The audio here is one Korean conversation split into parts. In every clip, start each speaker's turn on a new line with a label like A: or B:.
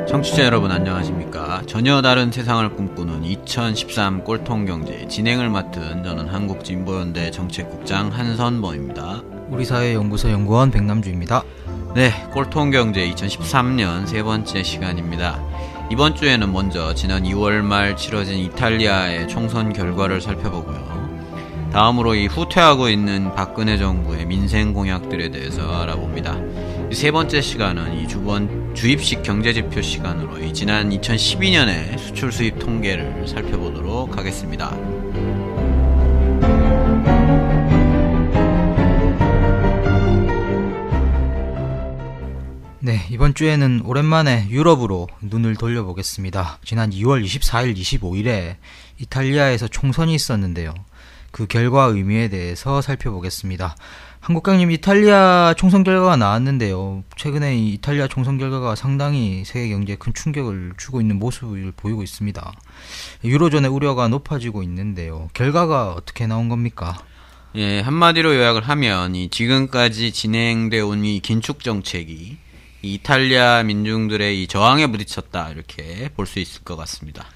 A: 청취자 여러분 안녕하십니까. 전혀 다른 세상을 꿈꾸는 2013 꼴통경제 진행을 맡은 저는 한국진보연대 정책국장 한선범입니다.
B: 우리사회연구소 연구원 백남주입니다.
A: 네, 꼴통경제 2013년 세 번째 시간입니다. 이번 주에는 먼저 지난 2월 말 치러진 이탈리아의 총선 결과를 살펴보고요. 다음으로 이 후퇴하고 있는 박근혜 정부의 민생 공약들에 대해서 알아봅니다. 세 번째 시간은 이 주입식 경제지표 시간으로 이 지난 2012년의 수출 수입 통계를 살펴보도록 하겠습니다.
B: 네, 이번 주에는 오랜만에 유럽으로 눈을 돌려보겠습니다. 지난 2월 24일, 25일에 이탈리아에서 총선이 있었는데요. 그 결과 의미에 대해서 살펴보겠습니다. 한국강님, 이탈리아 총선 결과가 나왔는데요. 최근에 이 이탈리아 총선 결과가 상당히 세계 경제에 큰 충격을 주고 있는 모습을 보이고 있습니다. 유로존의 우려가 높아지고 있는데요. 결과가 어떻게 나온 겁니까?
A: 예, 한마디로 요약을 하면 이 지금까지 진행되어 온 이 긴축 정책이 이 이탈리아 민중들의 이 저항에 부딪혔다, 이렇게 볼 수 있을 것 같습니다.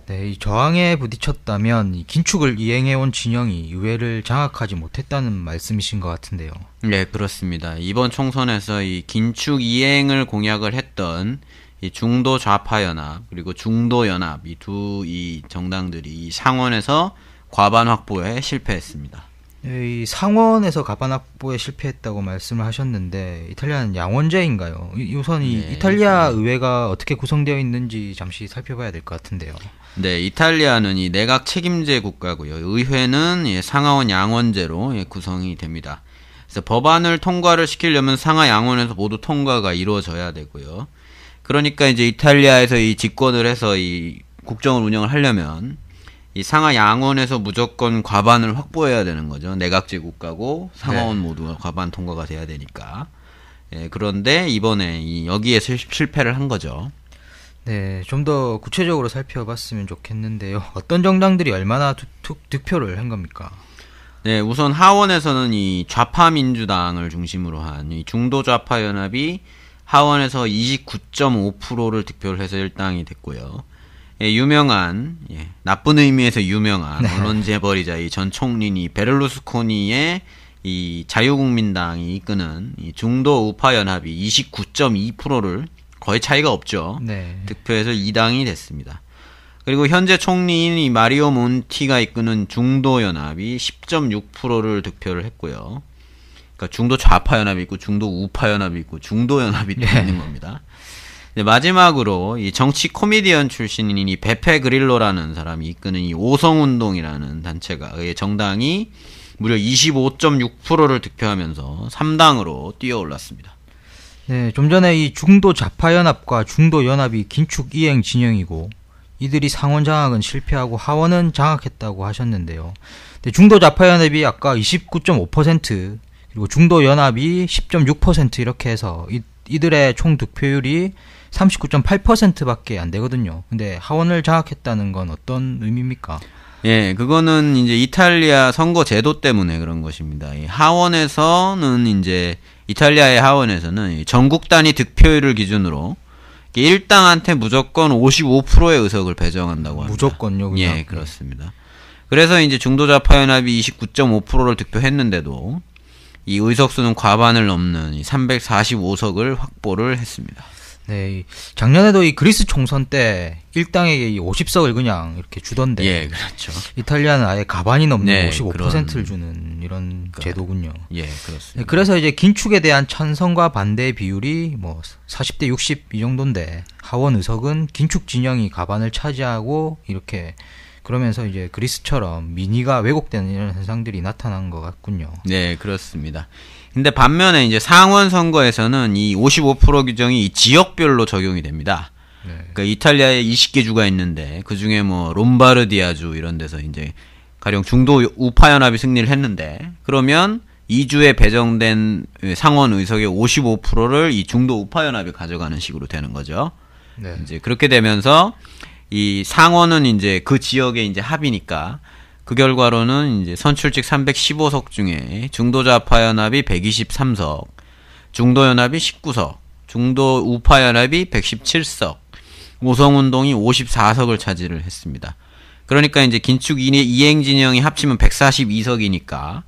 B: 네, 이 저항에 부딪혔다면 이 긴축을 이행해온 진영이 의회를 장악하지 못했다는 말씀이신 것 같은데요.
A: 네, 그렇습니다. 이번 총선에서 이 긴축 이행을 공약을 했던 이 중도 좌파 연합 그리고 중도 연합 이 정당들이 상원에서 과반 확보에 실패했습니다.
B: 이 상원에서 과반 확보에 실패했다고 말씀을 하셨는데 이탈리아는 양원제인가요? 우선 이 이탈리아 의회가 어떻게 구성되어 있는지 잠시 살펴봐야 될 것 같은데요.
A: 네, 이탈리아는 이 내각 책임제 국가고요. 의회는 상하원 양원제로 구성이 됩니다. 그래서 법안을 통과를 시키려면 상하 양원에서 모두 통과가 이루어져야 되고요. 그러니까 이제 이탈리아에서 이 집권을 해서 이 국정을 운영을 하려면 이 상하 양원에서 무조건 과반을 확보해야 되는 거죠. 내각제 국가고 상하원 모두가 과반 통과가 돼야 되니까. 예, 그런데 이번에 여기에서 실패를 한 거죠.
B: 네, 좀 더 구체적으로 살펴봤으면 좋겠는데요. 어떤 정당들이 얼마나 득표를 한 겁니까?
A: 네, 우선 하원에서는 이 좌파 민주당을 중심으로 한 이 중도 좌파 연합이 하원에서 29.5%를 득표를 해서 일당이 됐고요. 유명한, 나쁜 의미에서 유명한 언론 재벌이자 이 전 총리인 이 베를루스코니의 이 자유국민당이 이끄는 이 중도 우파 연합이 29.2%를 거의 차이가 없죠. 네. 득표해서 2당이 됐습니다. 그리고 현재 총리인 이 마리오 몬티가 이끄는 중도 연합이 10.6%를 득표를 했고요. 그러니까 중도 좌파 연합이 있고 중도 우파 연합이 있고 중도 연합이 또 있는 겁니다. 마지막으로 이 정치 코미디언 출신인 이 베페 그릴로라는 사람이 이끄는 이 오성운동이라는 정당이 무려 25.6%를 득표하면서 3당으로 뛰어올랐습니다.
B: 네, 좀 전에 이 중도 좌파 연합과 중도 연합이 긴축 이행 진영이고 이들이 상원 장악은 실패하고 하원은 장악했다고 하셨는데요. 네, 중도 좌파 연합이 아까 29.5% 그리고 중도 연합이 10.6% 이렇게 해서 이들의 총 득표율이 39.8%밖에 안 되거든요. 근데 하원을 장악했다는 건 어떤 의미입니까?
A: 예, 그거는 이제 이탈리아 선거 제도 때문에 그런 것입니다. 이 하원에서는 이제 이탈리아의 하원에서는 전국 단위 득표율을 기준으로 1당한테 무조건 55%의 의석을 배정한다고 합니다.
B: 무조건요, 그냥?
A: 예, 그렇습니다. 그래서 이제 중도좌파 연합이 29.5%를 득표했는데도 이 의석수는 과반을 넘는 345석을 확보를 했습니다.
B: 네, 작년에도 이 그리스 총선 때 1당에게 50석을 그냥 이렇게 주던데.
A: 예, 그렇죠.
B: 이탈리아는 아예 가반이 넘는 55%를 주는 이런 제도군요.
A: 예, 그렇습니다.
B: 네, 그래서 이제 긴축에 대한 찬성과 반대 비율이 뭐 40대 60 이 정도인데 하원 의석은 긴축 진영이 가반을 차지하고 이렇게 그러면서 이제 그리스처럼 민의가 왜곡되는 이런 현상들이 나타난 것 같군요.
A: 네, 그렇습니다. 근데 반면에 이제 상원 선거에서는 이 55% 규정이 이 지역별로 적용이 됩니다. 네. 그러니까 이탈리아에 20개 주가 있는데 그 중에 뭐 롬바르디아주 이런 데서 이제 가령 중도 우파 연합이 승리를 했는데 그러면 2주에 배정된 상원 의석의 55%를 이 중도 우파 연합이 가져가는 식으로 되는 거죠. 네. 이제 그렇게 되면서 이 상원은 이제 그 지역의 이제 합이니까 그 결과로는 이제 선출직 315석 중에 중도좌파 연합이 123석, 중도연합이 19석, 중도 우파연합이 117석, 오성운동이 54석을 차지를 했습니다. 그러니까 이제 긴축 이행 진영이 합치면 142석이니까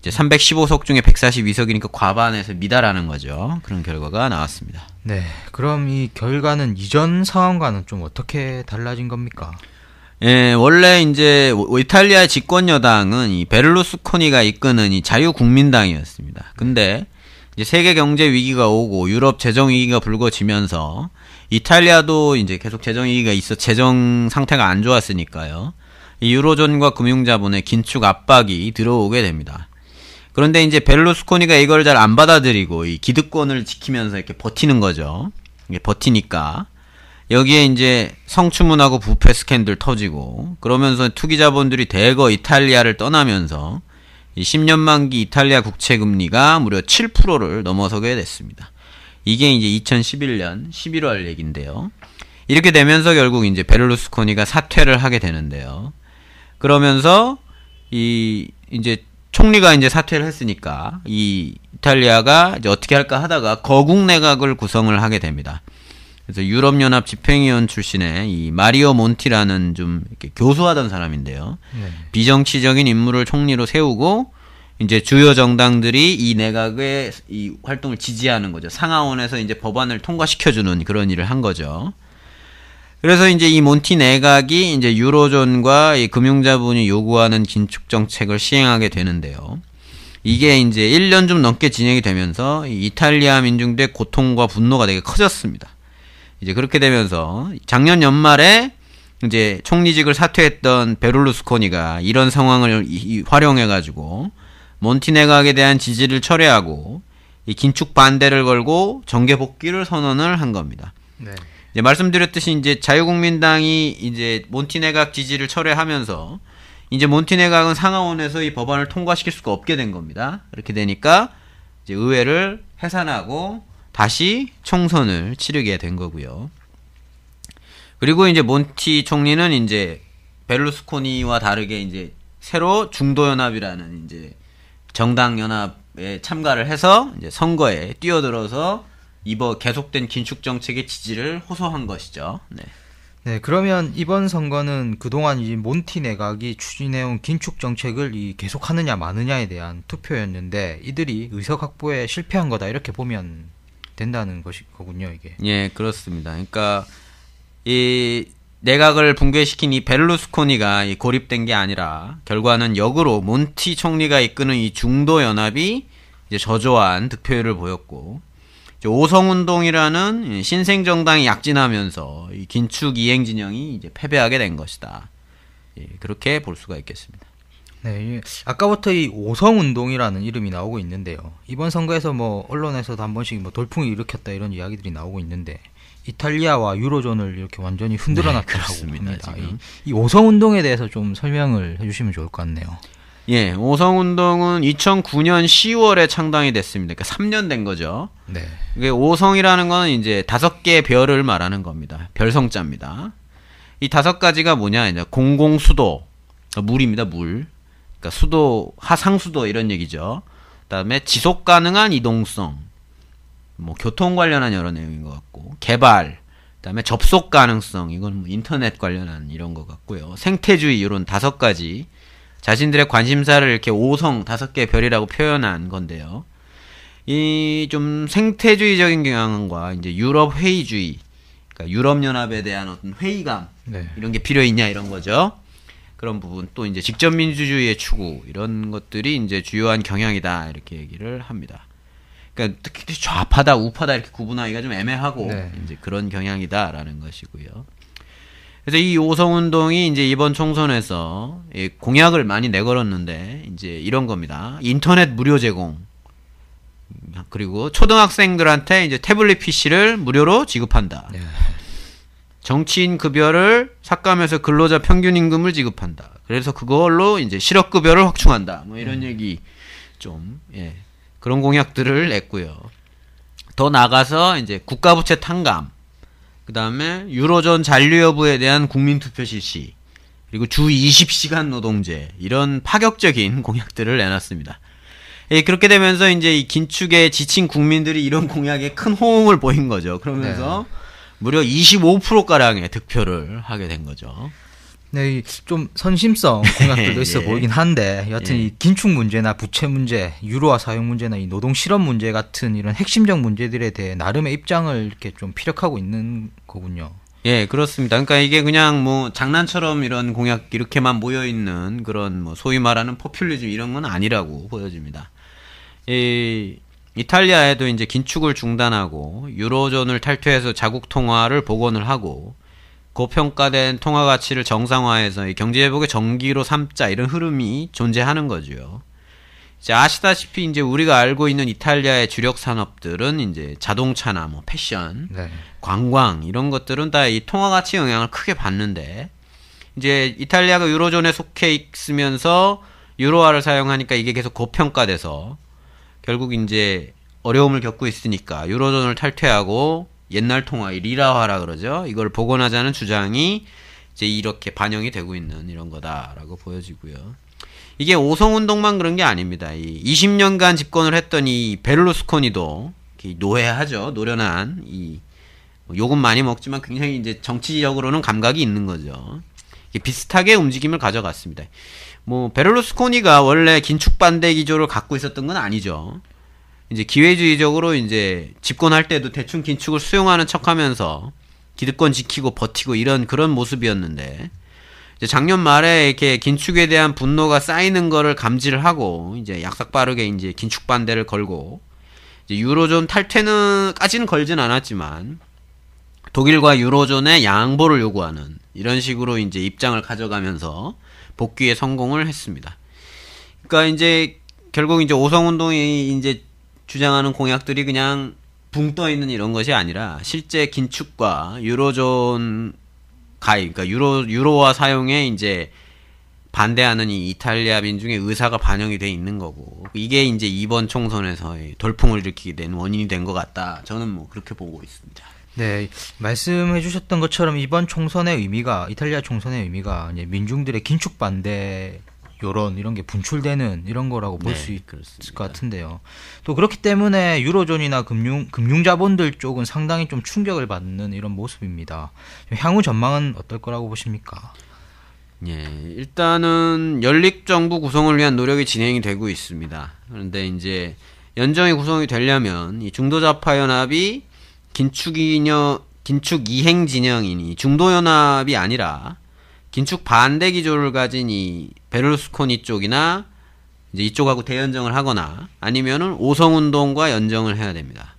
A: 이제 315석 중에 142석이니까 과반에서 미달하는 거죠. 그런 결과가 나왔습니다.
B: 네, 그럼 이 결과는 이전 상황과는 좀 어떻게 달라진 겁니까?
A: 예, 원래 이제 이탈리아 집권 여당은 이 베를루스코니가 이끄는 이 자유국민당이었습니다. 근데 이제 세계 경제 위기가 오고 유럽 재정 위기가 불거지면서 이탈리아도 이제 계속 재정 위기가 있어 재정 상태가 안 좋았으니까요. 이 유로존과 금융자본의 긴축 압박이 들어오게 됩니다. 그런데 이제 베를루스코니가 이걸 잘 안 받아들이고 이 기득권을 지키면서 이렇게 버티는 거죠. 이게 버티니까 여기에 이제 성추문하고 부패 스캔들 터지고 그러면서 투기자본들이 대거 이탈리아를 떠나면서 이 10년 만기 이탈리아 국채 금리가 무려 7%를 넘어서게 됐습니다. 이게 이제 2011년 11월 얘기인데요. 이렇게 되면서 결국 이제 베를루스코니가 사퇴를 하게 되는데요. 그러면서 이제 총리가 이제 사퇴를 했으니까 이 이탈리아가 이제 어떻게 할까 하다가 거국 내각을 구성을 하게 됩니다. 그래서 유럽연합 집행위원 출신의 이 마리오 몬티라는 좀 이렇게 교수하던 사람인데요. 네. 비정치적인 인물을 총리로 세우고 이제 주요 정당들이 이 내각의 이 활동을 지지하는 거죠. 상하원에서 이제 법안을 통과시켜주는 그런 일을 한 거죠. 그래서 이제 이 몬티 내각이 이제 유로존과 이 금융자본이 요구하는 긴축 정책을 시행하게 되는데요. 이게 이제 1년 좀 넘게 진행이 되면서 이탈리아 민중들의 고통과 분노가 되게 커졌습니다. 이제 그렇게 되면서 작년 연말에 이제 총리직을 사퇴했던 베를루스코니가 이런 상황을 활용해가지고 몬티 내각에 대한 지지를 철회하고 이 긴축 반대를 걸고 정계 복귀를 선언을 한 겁니다. 네. 이제 말씀드렸듯이 이제 자유국민당이 이제 몬티 내각 지지를 철회하면서 이제 몬티 내각은 상하원에서 이 법안을 통과시킬 수가 없게 된 겁니다. 그렇게 되니까 이제 의회를 해산하고 다시 총선을 치르게 된 거고요. 그리고 이제 몬티 총리는 이제 베를루스코니와 다르게 이제 새로 중도연합이라는 이제 정당 연합에 참가를 해서 이제 선거에 뛰어들어서 이번 계속된 긴축 정책의 지지를 호소한 것이죠. 네.
B: 네, 그러면 이번 선거는 그동안 이 몬티 내각이 추진해온 긴축 정책을 계속하느냐 마느냐에 대한 투표였는데 이들이 의석 확보에 실패한 거다 이렇게 보면 된다는 거군요, 이게.
A: 예, 그렇습니다. 그러니까 이 내각을 붕괴시킨 이 베를루스코니가 고립된 게 아니라 결과는 역으로 몬티 총리가 이끄는 이 중도 연합이 이제 저조한 득표율을 보였고 오성운동이라는 신생 정당이 약진하면서 이 긴축 이행 진영이 이제 패배하게 된 것이다. 예, 그렇게 볼 수가 있겠습니다.
B: 네, 아까부터 이 오성운동이라는 이름이 나오고 있는데요. 이번 선거에서 뭐 언론에서도 한 번씩 뭐 돌풍이 일으켰다 이런 이야기들이 나오고 있는데 이탈리아와 유로존을 이렇게 완전히 흔들어 놨다고 합니다. 이 오성운동에 대해서 좀 설명을 해주시면 좋을 것 같네요.
A: 예, 오성운동은 2009년 10월에 창당이 됐습니다. 그러니까 3년 된 거죠. 네. 이게 오성이라는 건 이제 5개의 별을 말하는 겁니다. 별성자입니다. 이 5가지가 뭐냐, 이제 공공수도, 물입니다, 물. 그러니까 수도, 하상수도 이런 얘기죠. 그다음에 지속 가능한 이동성, 뭐 교통 관련한 여러 내용인 것 같고, 개발, 그다음에 접속 가능성, 이건 뭐 인터넷 관련한 이런 것 같고요. 생태주의 이런 5가지. 자신들의 관심사를 이렇게 5성 5개의 별이라고 표현한 건데요. 이 좀 생태주의적인 경향과 이제 유럽 회의주의, 그러니까 유럽 연합에 대한 어떤 회의감, 네. 이런 게 필요 있냐 이런 거죠. 그런 부분 또 이제 직접 민주주의의 추구 이런 것들이 이제 주요한 경향이다 이렇게 얘기를 합니다. 그러니까 특히 좌파다 우파다 이렇게 구분하기가 좀 애매하고 네. 이제 그런 경향이다라는 것이고요. 그래서 이 오성운동이 이제 이번 총선에서 공약을 많이 내걸었는데 이제 이런 겁니다. 인터넷 무료 제공, 그리고 초등학생들한테 이제 태블릿 PC를 무료로 지급한다. 네. 정치인 급여를 삭감해서 근로자 평균 임금을 지급한다. 그래서 그걸로 이제 실업급여를 확충한다. 뭐 이런 얘기 좀 그런 공약들을 냈고요. 더 나가서 이제 국가부채 탕감. 그 다음에 유로존 잔류 여부에 대한 국민투표 실시, 그리고 주 20시간 노동제 이런 파격적인 공약들을 내놨습니다. 예, 그렇게 되면서 이제 이 긴축에 지친 국민들이 이런 공약에 큰 호응을 보인 거죠. 그러면서 무려 25%가량의 득표를 하게 된 거죠.
B: 네, 좀 선심성 공약들도 있어 보이긴 한데, 여하튼 이 긴축 문제나 부채 문제, 유로화 사용 문제나 이 노동 실업 문제 같은 이런 핵심적 문제들에 대해 나름의 입장을 이렇게 좀 피력하고 있는 거군요.
A: 예, 그렇습니다. 그러니까 이게 그냥 뭐 장난처럼 이런 공약 이렇게만 모여 있는 그런 뭐 소위 말하는 포퓰리즘 이런 건 아니라고 보여집니다. 이탈리아에도 이제 긴축을 중단하고 유로존을 탈퇴해서 자국 통화를 복원을 하고 고평가된 통화 가치를 정상화해서 경제 회복의 전기로 삼자 이런 흐름이 존재하는 거죠. 이제 아시다시피 이제 우리가 알고 있는 이탈리아의 주력 산업들은 이제 자동차나 뭐 패션, 관광 이런 것들은 다 이 통화 가치 영향을 크게 받는데 이제 이탈리아가 유로존에 속해 있으면서 유로화를 사용하니까 이게 계속 고평가돼서 결국 이제 어려움을 겪고 있으니까 유로존을 탈퇴하고 옛날 통화, 리라화라 그러죠. 이걸 복원하자는 주장이 이제 이렇게 반영이 되고 있는 이런 거다라고 보여지고요. 이게 오성운동만 그런 게 아닙니다. 이 20년간 집권을 했던 이 베를루스코니도 노회하죠. 노련한 욕은 많이 먹지만 굉장히 이제 정치적으로는 감각이 있는 거죠. 비슷하게 움직임을 가져갔습니다. 뭐 베를루스코니가 원래 긴축 반대 기조를 갖고 있었던 건 아니죠. 이제 기회주의적으로 이제 집권할 때도 대충 긴축을 수용하는 척하면서 기득권 지키고 버티고 이런 그런 모습이었는데 이제 작년 말에 이렇게 긴축에 대한 분노가 쌓이는 거를 감지를 하고 이제 약삭 빠르게 이제 긴축 반대를 걸고 이제 유로존 탈퇴는까지는 걸진 않았지만 독일과 유로존의 양보를 요구하는 이런 식으로 이제 입장을 가져가면서 복귀에 성공을 했습니다. 그러니까 이제 결국 이제 오성운동이 이제 주장하는 공약들이 그냥 붕 떠 있는 이런 것이 아니라 실제 긴축과 유로존 가입, 그러니까 유로화 사용에 이제 반대하는 이 이탈리아 민중의 의사가 반영이 돼 있는 거고 이게 이제 이번 총선에서 돌풍을 일으키게 된 원인이 된 것 같다. 저는 뭐 그렇게 보고 있습니다.
B: 네, 말씀해 주셨던 것처럼 이번 총선의 의미가 이탈리아 총선의 의미가 이제 민중들의 긴축 반대 여론 이런 게 분출되는 이런 거라고 볼 수 있을 것 같은데요. 또 그렇기 때문에 유로존이나 금융자본들 쪽은 상당히 좀 충격을 받는 이런 모습입니다. 향후 전망은 어떨 거라고 보십니까?
A: 예, 일단은 연립정부 구성을 위한 노력이 진행이 되고 있습니다. 그런데 이제 연정이 구성이 되려면 이 중도좌파연합이 긴축 이행 진영이니 중도연합이 아니라 긴축 반대 기조를 가진 이 베를루스코니 쪽이나 이제 이쪽하고 대연정을 하거나 아니면은 오성운동과 연정을 해야 됩니다.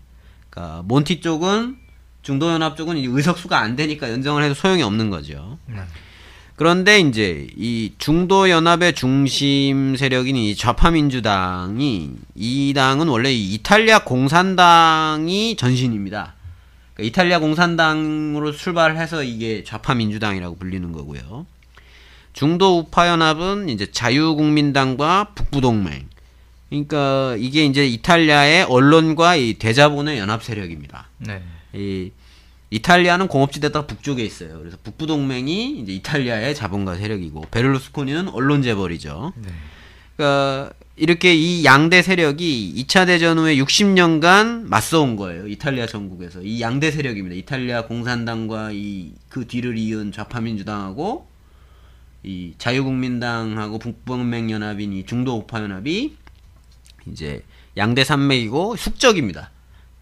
A: 그러니까 몬티 쪽은 중도연합 쪽은 의석수가 안 되니까 연정을 해도 소용이 없는 거죠. 그런데 이제 이 중도연합의 중심 세력인 이 좌파민주당이 이 당은 원래 이 이탈리아 공산당이 전신입니다. 그러니까 이탈리아 공산당으로 출발해서 이게 좌파민주당이라고 불리는 거고요. 중도 우파연합은 이제 자유국민당과 북부동맹. 그러니까 이게 이제 이탈리아의 언론과 이 대자본의 연합 세력입니다.
B: 네.
A: 이 이탈리아는 공업지대가 북쪽에 있어요. 그래서 북부동맹이 이제 이탈리아의 자본가 세력이고 베를루스코니는 언론 재벌이죠.
B: 네.
A: 그러니까 이렇게 이 양대 세력이 2차 대전 후에 60년간 맞서온 거예요. 이탈리아 전국에서. 이 양대 세력입니다. 이탈리아 공산당과 그 뒤를 이은 좌파민주당하고 이 자유국민당하고 북부동맹연합인 이 중도 우파연합이 이제 양대 산맥이고 숙적입니다.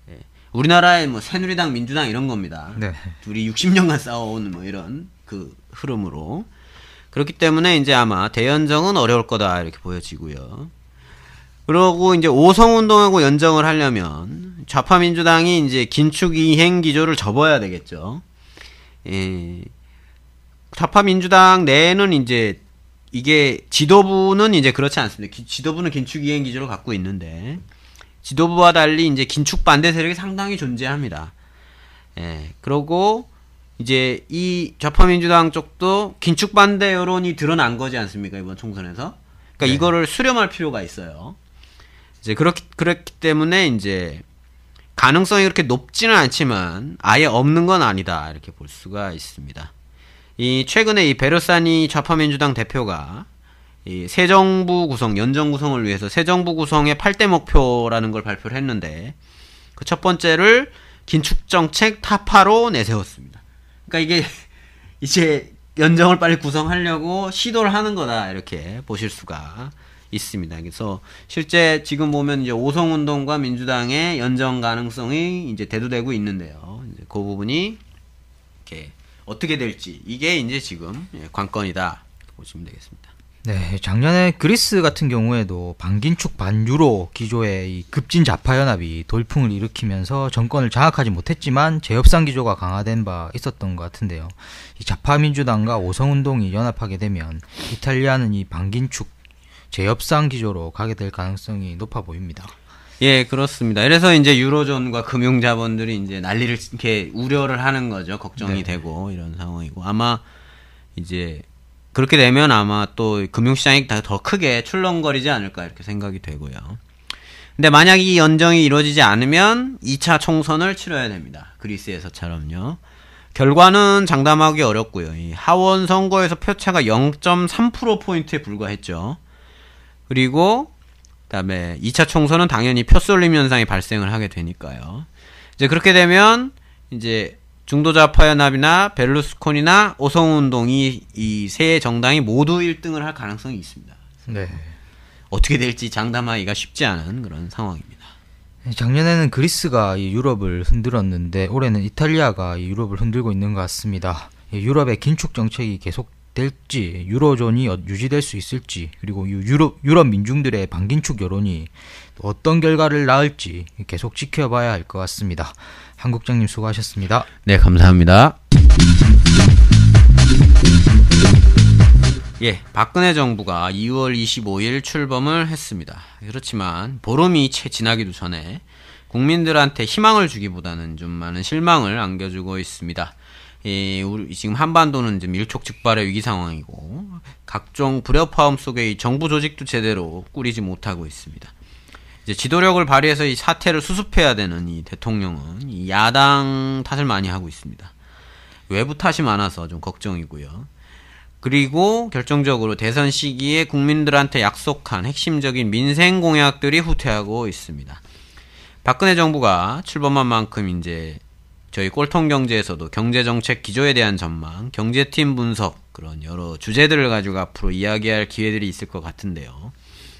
A: 예. 우리나라의 뭐 새누리당, 민주당 이런 겁니다.
B: 네.
A: 둘이 60년간 싸워온 뭐 이런 그 흐름으로. 그렇기 때문에 이제 아마 대연정은 어려울 거다 이렇게 보여지고요. 그러고 이제 오성운동하고 연정을 하려면 좌파민주당이 이제 긴축 이행 기조를 접어야 되겠죠. 예. 좌파민주당 내에는 이제 이게 지도부는 이제 그렇지 않습니다. 지도부는 긴축 이행 기조를 갖고 있는데 지도부와 달리 이제 긴축 반대 세력이 상당히 존재합니다. 예. 그러고 이제 이 좌파민주당 쪽도 긴축 반대 여론이 드러난 거지 않습니까? 이번 총선에서. 그러니까 이거를 수렴할 필요가 있어요. 이제 그렇기 때문에 이제 가능성이 그렇게 높지는 않지만 아예 없는 건 아니다. 이렇게 볼 수가 있습니다. 이 최근에 이 베르사니 좌파민주당 대표가 이 새 정부 구성, 연정 구성을 위해서 새 정부 구성의 8대 목표라는 걸 발표를 했는데 그 첫 번째를 긴축 정책 타파로 내세웠습니다. 그러니까 이게 이제 연정을 빨리 구성하려고 시도를 하는 거다 이렇게 보실 수가 있습니다. 그래서 실제 지금 보면 이제 오송운동과 민주당의 연정 가능성이 이제 대두되고 있는데요. 이제 그 부분이 이렇게 어떻게 될지 이게 이제 지금 관건이다 보시면 되겠습니다.
B: 네, 작년에 그리스 같은 경우에도 반긴축 반유로 기조의 이 급진 좌파 연합이 돌풍을 일으키면서 정권을 장악하지 못했지만 재협상 기조가 강화된 바 있었던 것 같은데요. 이 좌파 민주당과 오성운동이 연합하게 되면 이탈리아는 이 반긴축 재협상 기조로 가게 될 가능성이 높아 보입니다.
A: 예, 그렇습니다. 그래서 이제 유로존과 금융자본들이 이제 난리를 이렇게 우려를 하는 거죠. 걱정이 되고 이런 상황이고 아마 이제 그렇게 되면 아마 또 금융시장이 더 크게 출렁거리지 않을까 이렇게 생각이 되고요. 근데 만약 이 연정이 이루어지지 않으면 2차 총선을 치러야 됩니다. 그리스에서처럼요. 결과는 장담하기 어렵고요. 이 하원 선거에서 표차가 0.3%포인트에 불과했죠. 그리고 그다음에 2차 총선은 당연히 표쏠림 현상이 발생을 하게 되니까요. 이제 그렇게 되면 이제 중도좌파연합이나 벨루스콘이나 오성운동이 이 세 정당이 모두 1등을 할 가능성이 있습니다.
B: 네.
A: 어떻게 될지 장담하기가 쉽지 않은 그런 상황입니다.
B: 작년에는 그리스가 이 유럽을 흔들었는데 올해는 이탈리아가 이 유럽을 흔들고 있는 것 같습니다. 유럽의 긴축 정책이 계속될지 유로존이 유지될 수 있을지 그리고 유럽 민중들의 반긴축 여론이 어떤 결과를 낳을지 계속 지켜봐야 할 것 같습니다. 한 국장님 수고하셨습니다.
A: 네, 감사합니다. 예, 박근혜 정부가 2월 25일 출범을 했습니다. 그렇지만 보름이 채 지나기도 전에 국민들한테 희망을 주기보다는 좀 많은 실망을 안겨주고 있습니다. 우리 지금 한반도는 이제 밀촉즉발의 위기 상황이고 각종 불협화음 속에 이 정부 조직도 제대로 꾸리지 못하고 있습니다. 이제 지도력을 발휘해서 이 사태를 수습해야 되는 이 대통령은 이 야당 탓을 많이 하고 있습니다. 외부 탓이 많아서 좀 걱정이고요. 그리고 결정적으로 대선 시기에 국민들한테 약속한 핵심적인 민생 공약들이 후퇴하고 있습니다. 박근혜 정부가 출범한 만큼 이제 저희 꼴통경제에서도 경제정책 기조에 대한 전망, 경제팀 분석 그런 여러 주제들을 가지고 앞으로 이야기할 기회들이 있을 것 같은데요.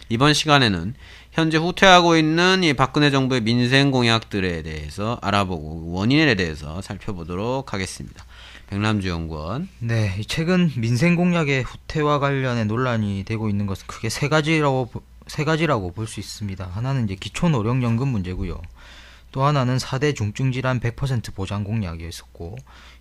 A: 이번 시간에는 현재 후퇴하고 있는 이 박근혜 정부의 민생 공약들에 대해서 알아보고 원인에 대해서 살펴보도록 하겠습니다. 백남주 연구원.
B: 네, 최근 민생 공약의 후퇴와 관련해 논란이 되고 있는 것은 크게 세 가지라고 볼 수 있습니다. 하나는 이제 기초노령연금 문제고요. 또 하나는 4대 중증질환 100% 보장 공약이 있었고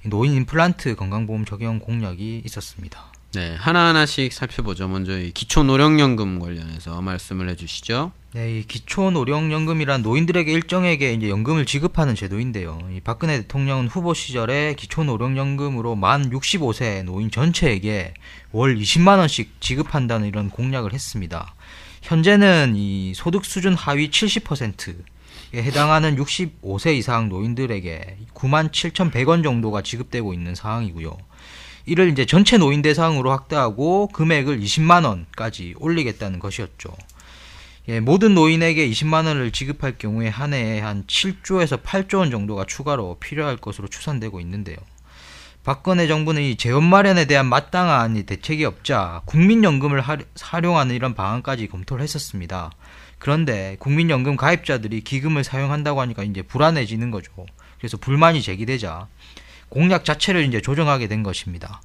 B: 노인 임플란트 건강보험 적용 공약이 있었습니다.
A: 네, 하나하나씩 살펴보죠. 먼저 이 기초노령연금 관련해서 말씀을 해주시죠.
B: 네, 이 기초노령연금이란 노인들에게 일정에게 이제 연금을 지급하는 제도인데요. 이 박근혜 대통령은 후보 시절에 기초노령연금으로 만 65세 노인 전체에게 월 20만 원씩 지급한다는 이런 공약을 했습니다. 현재는 이 소득 수준 하위 70%에 해당하는 65세 이상 노인들에게 97,100원 정도가 지급되고 있는 상황이고요. 이를 이제 전체 노인 대상으로 확대하고 금액을 20만 원까지 올리겠다는 것이었죠. 예, 모든 노인에게 20만 원을 지급할 경우에 한 해에 한 7조에서 8조 원 정도가 추가로 필요할 것으로 추산되고 있는데요. 박근혜 정부는 이 재원 마련에 대한 마땅한 대책이 없자 국민연금을 활용하는 이런 방안까지 검토를 했었습니다. 그런데 국민연금 가입자들이 기금을 사용한다고 하니까 이제 불안해지는 거죠. 그래서 불만이 제기되자 공약 자체를 이제 조정하게 된 것입니다.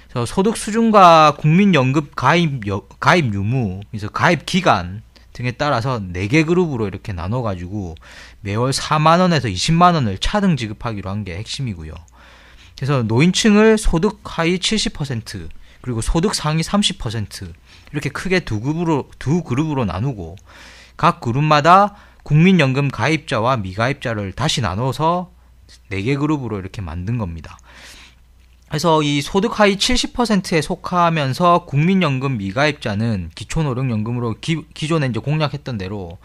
B: 그래서 소득 수준과 국민연금 가입 유무, 그래서 가입 기간 등에 따라서 4개 그룹으로 이렇게 나눠가지고 매월 4만 원에서 20만 원을 차등 지급하기로 한 게 핵심이고요. 그래서 노인층을 소득 하위 70% 그리고 소득 상위 30% 이렇게 크게 두 그룹으로 나누고 각 그룹마다 국민연금 가입자와 미가입자를 다시 나눠서 4개 그룹으로 이렇게 만든 겁니다. 그래서 이 소득 하위 70%에 속하면서 국민연금 미가입자는 기초노령연금으로 기존에 이제 공약했던 대로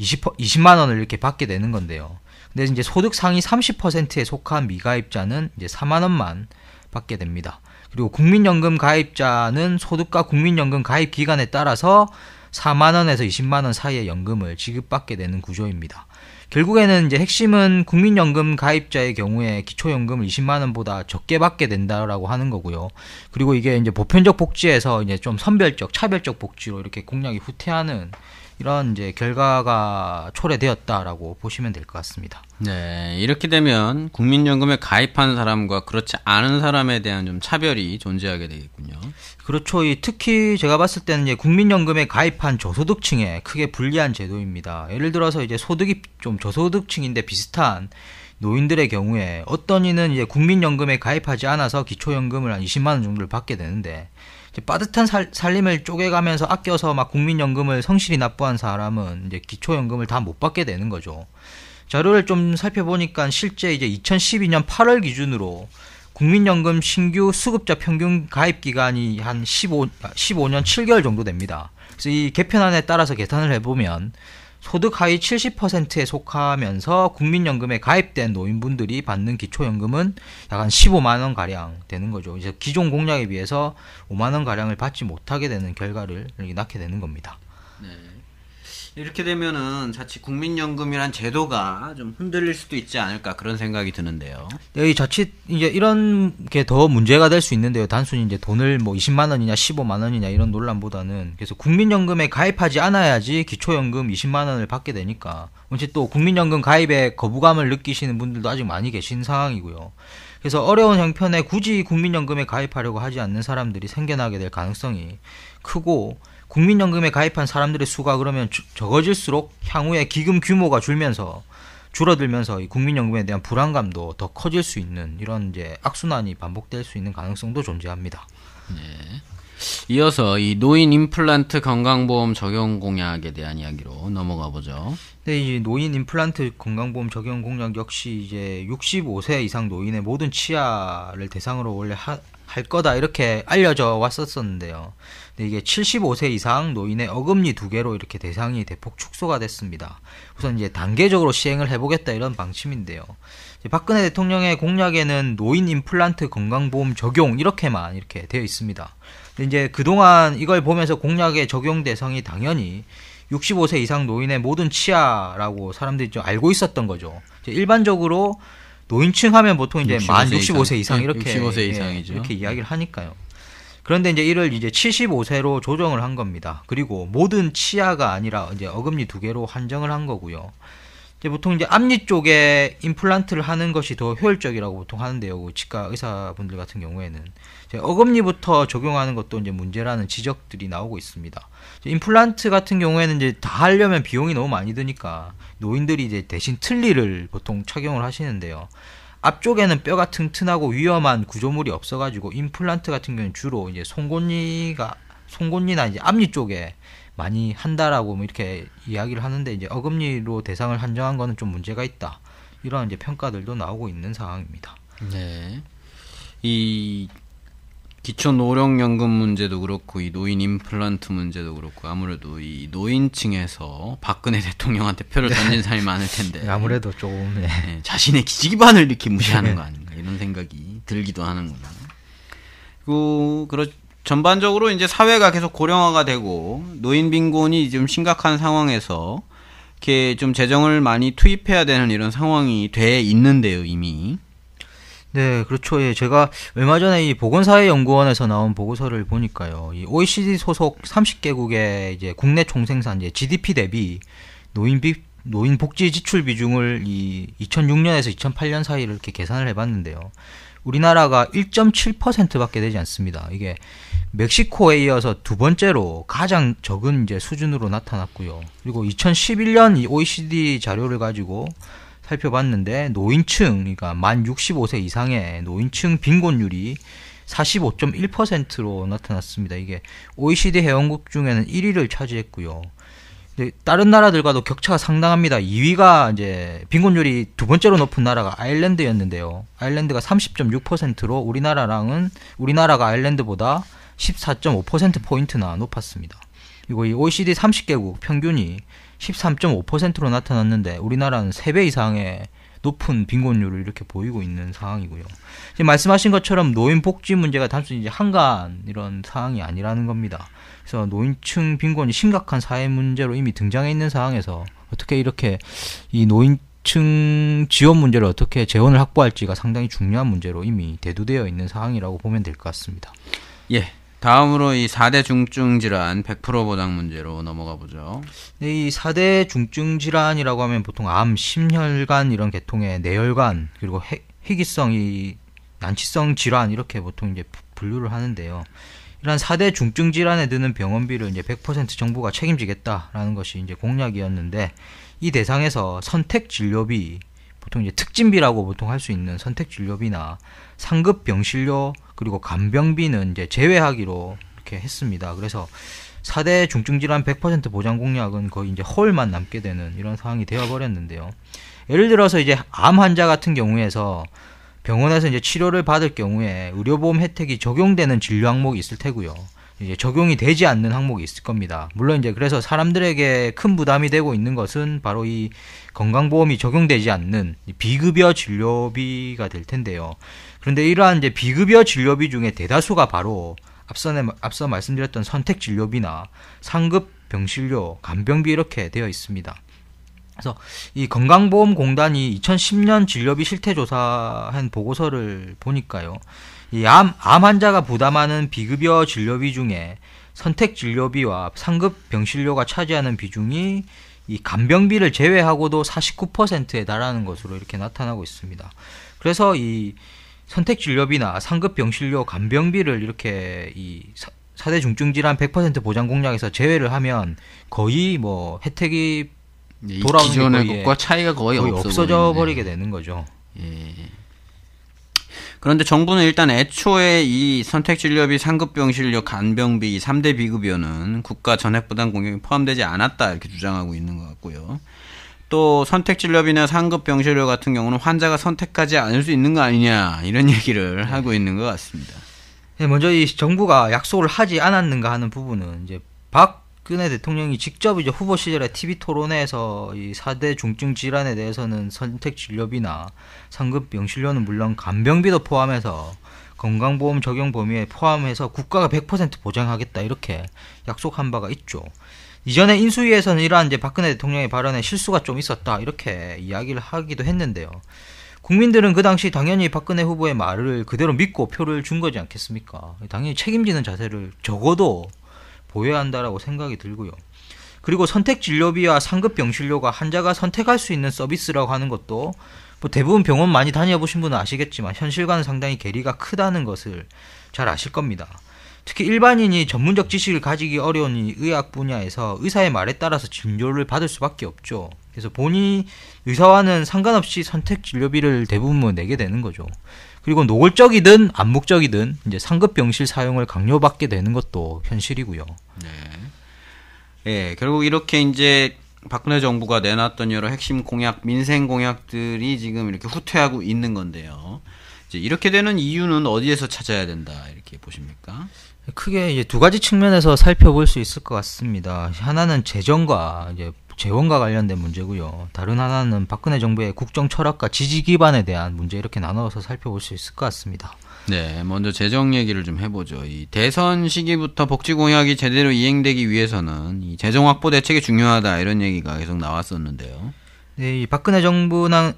B: 20만 원을 이렇게 받게 되는 건데요. 근데 이제 소득 상위 30%에 속한 미가입자는 이제 4만 원만 받게 됩니다. 그리고 국민연금 가입자는 소득과 국민연금 가입 기간에 따라서 4만원에서 20만원 사이의 연금을 지급받게 되는 구조입니다. 결국에는 이제 핵심은 국민연금 가입자의 경우에 기초연금을 20만원보다 적게 받게 된다라고 하는 거고요. 그리고 이게 이제 보편적 복지에서 이제 좀 선별적, 차별적 복지로 이렇게 공약이 후퇴하는 이런 이제 결과가 초래되었다라고 보시면 될 것 같습니다.
A: 네, 이렇게 되면 국민연금에 가입한 사람과 그렇지 않은 사람에 대한 좀 차별이 존재하게 되겠군요.
B: 그렇죠. 특히 제가 봤을 때는 이제 국민연금에 가입한 저소득층에 크게 불리한 제도입니다. 예를 들어서 이제 소득이 좀 저소득층인데 비슷한 노인들의 경우에 어떤 이는 이제 국민연금에 가입하지 않아서 기초연금을 한 20만 원 정도를 받게 되는데 빠듯한 살림을 쪼개가면서 아껴서 막 국민연금을 성실히 납부한 사람은 이제 기초연금을 다 못 받게 되는 거죠. 자료를 좀 살펴보니까 실제 이제 2012년 8월 기준으로 국민연금 신규 수급자 평균 가입 기간이 한 15년 7개월 정도 됩니다. 그래서 이 개편안에 따라서 계산을 해보면 소득 하위 70%에 속하면서 국민연금에 가입된 노인분들이 받는 기초연금은 약 한 15만 원 가량 되는 거죠. 이제 기존 공약에 비해서 5만 원 가량을 받지 못하게 되는 결과를 낳게 되는 겁니다.
A: 네. 이렇게 되면은 자칫 국민연금이란 제도가 좀 흔들릴 수도 있지 않을까 그런 생각이 드는데요.
B: 네, 자칫 이제 이런 게 더 문제가 될 수 있는데요. 단순히 이제 돈을 뭐 20만 원이냐 15만 원이냐 이런 논란보다는 그래서 국민연금에 가입하지 않아야지 기초연금 20만 원을 받게 되니까 원체 또 국민연금 가입에 거부감을 느끼시는 분들도 아직 많이 계신 상황이고요. 그래서 어려운 형편에 굳이 국민연금에 가입하려고 하지 않는 사람들이 생겨나게 될 가능성이 크고 국민연금에 가입한 사람들의 수가 그러면 적어질수록 향후에 기금 규모가 줄어들면서 이 국민연금에 대한 불안감도 더 커질 수 있는 이런 이제 악순환이 반복될 수 있는 가능성도 존재합니다.
A: 네. 이어서 이 노인 임플란트 건강보험 적용 공약에 대한 이야기로 넘어가 보죠.
B: 네, 이 노인 임플란트 건강보험 적용 공약 역시 이제 65세 이상 노인의 모든 치아를 대상으로 원래 할 거다 이렇게 알려져 왔었는데요. 근데 이게 75세 이상 노인의 어금니 2개로 이렇게 대상이 대폭 축소가 됐습니다. 우선 이제 단계적으로 시행을 해보겠다 이런 방침인데요. 박근혜 대통령의 공약에는 노인 임플란트 건강보험 적용 이렇게만 이렇게 되어 있습니다. 근데 이제 그동안 이걸 보면서 공약의 적용 대상이 당연히 65세 이상 노인의 모든 치아라고 사람들이 좀 알고 있었던 거죠. 일반적으로 노인층 하면 보통 이제 만 65세 이상 이렇게
A: 65세 이상이죠.
B: 이렇게 이야기를 하니까요. 그런데 이제 이를 이제 75세로 조정을 한 겁니다. 그리고 모든 치아가 아니라 이제 어금니 2개로 한정을 한 거고요. 이제 보통 이제 앞니 쪽에 임플란트를 하는 것이 더 효율적이라고 보통 하는데요. 치과 의사분들 같은 경우에는 이제 어금니부터 적용하는 것도 이제 문제라는 지적들이 나오고 있습니다. 임플란트 같은 경우에는 이제 다 하려면 비용이 너무 많이 드니까 노인들이 이제 대신 틀니를 보통 착용을 하시는데요. 앞쪽에는 뼈가 튼튼하고 위험한 구조물이 없어가지고 임플란트 같은 경우는 주로 이제 송곳니나 이제 앞니 쪽에 많이 한다라고 뭐 이렇게 이야기를 하는데 이제 어금니로 대상을 한정한 거는 좀 문제가 있다. 이런 이제 평가들도 나오고 있는 상황입니다.
A: 네. 이 기초노령연금 문제도 그렇고 이 노인 임플란트 문제도 그렇고 아무래도 이 노인층에서 박근혜 대통령한테 표를 던진 사람이 많을 텐데
B: 네, 아무래도 조금
A: 네, 자신의 기반을 이렇게 무시하는 거 아닌가 이런 생각이 들기도 하는구나. 그리고 전반적으로 이제 사회가 계속 고령화가 되고 노인 빈곤이 좀 심각한 상황에서 이렇게 좀 재정을 많이 투입해야 되는 이런 상황이 돼 있는데요, 이미.
B: 네, 그렇죠. 예, 제가 얼마 전에 이 보건사회연구원에서 나온 보고서를 보니까요. 이 OECD 소속 30개국의 이제 국내 총생산 이제 GDP 대비 노인 복지 지출 비중을 이 2006년에서 2008년 사이를 이렇게 계산을 해봤는데요. 우리나라가 1.7%밖에 되지 않습니다. 이게 멕시코에 이어서 두 번째로 가장 적은 이제 수준으로 나타났고요. 그리고 2011년 이 OECD 자료를 가지고 살펴봤는데 노인층, 그러니까 만 65세 이상의 노인층 빈곤율이 45.1%로 나타났습니다. 이게 OECD 회원국 중에는 1위를 차지했고요. 근데 다른 나라들과도 격차가 상당합니다. 2위가 이제 빈곤율이 두 번째로 높은 나라가 아일랜드였는데요. 아일랜드가 30.6%로 우리나라가 아일랜드보다 14.5%포인트나 높았습니다. 그리고 이 OECD 30개국 평균이 13.5%로 나타났는데 우리나라는 3배 이상의 높은 빈곤율을 이렇게 보이고 있는 상황이고요. 지금 말씀하신 것처럼 노인 복지 문제가 단순히 이제 한간 이런 상황이 아니라는 겁니다. 그래서 노인층 빈곤이 심각한 사회 문제로 이미 등장해 있는 상황에서 어떻게 이렇게 이 노인층 지원 문제를 어떻게 재원을 확보할지가 상당히 중요한 문제로 이미 대두되어 있는 상황이라고 보면 될 것 같습니다.
A: 예. 다음으로 이 4대 중증 질환 100% 보장 문제로 넘어가 보죠.
B: 네, 이 4대 중증 질환이라고 하면 보통 암, 심혈관 이런 계통의 뇌혈관, 그리고 희귀성 이 난치성 질환 이렇게 보통 이제 분류를 하는데요. 이러한 4대 중증 질환에 드는 병원비를 이제 100% 정부가 책임지겠다라는 것이 이제 공약이었는데, 이 대상에서 선택 진료비, 보통 이제 특진비라고 보통 할 수 있는 선택 진료비나 상급 병실료 그리고 간병비는 이제 제외하기로 이렇게 했습니다. 그래서 4대 중증 질환 100% 보장 공약은 거의 이제 허울만 남게 되는 이런 상황이 되어 버렸는데요. 예를 들어서 이제 암 환자 같은 경우에서 병원에서 이제 치료를 받을 경우에 의료보험 혜택이 적용되는 진료 항목이 있을 테고요. 이제 적용이 되지 않는 항목이 있을 겁니다. 물론 이제 그래서 사람들에게 큰 부담이 되고 있는 것은 바로 이 건강보험이 적용되지 않는 비급여 진료비가 될 텐데요. 그런데 이러한 이제 비급여 진료비 중에 대다수가 바로 앞서 말씀드렸던 선택 진료비나 상급 병실료, 간병비 이렇게 되어 있습니다. 그래서 이 건강보험공단이 2010년 진료비 실태조사한 보고서를 보니까요. 이 암 환자가 부담하는 비급여 진료비 중에 선택 진료비와 상급 병실료가 차지하는 비중이 이 간병비를 제외하고도 49%에 달하는 것으로 이렇게 나타나고 있습니다. 그래서 이 선택 진료비나 상급 병실료, 간병비를 이렇게 이 4대 중증 질환 100% 보장 공약에서 제외를 하면 거의 뭐 혜택이 돌아오는
A: 기존의 것과 차이가 거의
B: 없어져 버리게 되는 거죠.
A: 예. 그런데 정부는 일단 애초에 이 선택진료비, 상급병실료, 간병비 3대 비급여는 국가 전액부담 공약에 포함되지 않았다 이렇게 주장하고 있는 것 같고요. 또 선택진료비나 상급병실료 같은 경우는 환자가 선택하지 않을 수 있는 거 아니냐 이런 얘기를 하고 있는 것 같습니다.
B: 네, 먼저 이 정부가 약속을 하지 않았는가 하는 부분은 이제 박근혜 대통령이 직접 이제 후보 시절에 TV 토론회에서 이 4대 중증 질환에 대해서는 선택 진료비나 상급 병실료는 물론 간병비도 포함해서 건강보험 적용 범위에 포함해서 국가가 100% 보장하겠다 이렇게 약속한 바가 있죠. 이전에 인수위에서는 이러한 이제 박근혜 대통령의 발언에 실수가 좀 있었다 이렇게 이야기를 하기도 했는데요. 국민들은 그 당시 당연히 박근혜 후보의 말을 그대로 믿고 표를 준 거지 않겠습니까? 당연히 책임지는 자세를 적어도 보여야 한다라고 생각이 들고요. 그리고 선택 진료비와 상급 병실료가 환자가 선택할 수 있는 서비스라고 하는 것도 뭐 대부분 병원 많이 다녀보신 분은 아시겠지만 현실과는 상당히 괴리가 크다는 것을 잘 아실 겁니다. 특히 일반인이 전문적 지식을 가지기 어려운 이 의학 분야에서 의사의 말에 따라서 진료를 받을 수밖에 없죠. 그래서 본인이 의사와는 상관없이 선택 진료비를 대부분 내게 되는 거죠. 그리고 노골적이든 암묵적이든 이제 상급 병실 사용을 강요받게 되는 것도 현실이고요.
A: 네. 예, 결국 이렇게 이제 박근혜 정부가 내놨던 여러 핵심 공약, 민생 공약들이 지금 이렇게 후퇴하고 있는 건데요. 이제 이렇게 되는 이유는 어디에서 찾아야 된다 이렇게 보십니까?
B: 크게 이제 두 가지 측면에서 살펴볼 수 있을 것 같습니다. 하나는 재정과 이제 재원과 관련된 문제고요. 다른 하나는 박근혜 정부의 국정 철학과 지지 기반에 대한 문제 이렇게 나눠서 살펴볼 수 있을 것 같습니다.
A: 네, 먼저 재정 얘기를 좀 해보죠. 이 대선 시기부터 복지 공약이 제대로 이행되기 위해서는 이 재정 확보 대책이 중요하다 이런 얘기가 계속 나왔었는데요.
B: 네, 이 박근혜 정부가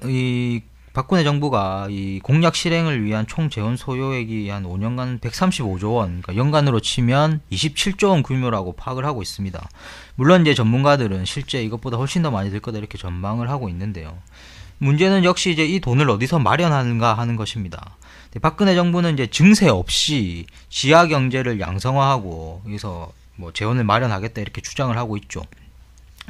B: 이 공약 실행을 위한 총 재원 소요액이 한 5년간 135조 원, 그러니까 연간으로 치면 27조 원 규모라고 파악을 하고 있습니다. 물론 이제 전문가들은 실제 이것보다 훨씬 더 많이 들 거다 이렇게 전망을 하고 있는데요. 문제는 역시 이제 이 돈을 어디서 마련하는가 하는 것입니다. 박근혜 정부는 이제 증세 없이 지하 경제를 양성화하고 여기서 뭐 재원을 마련하겠다 이렇게 주장을 하고 있죠.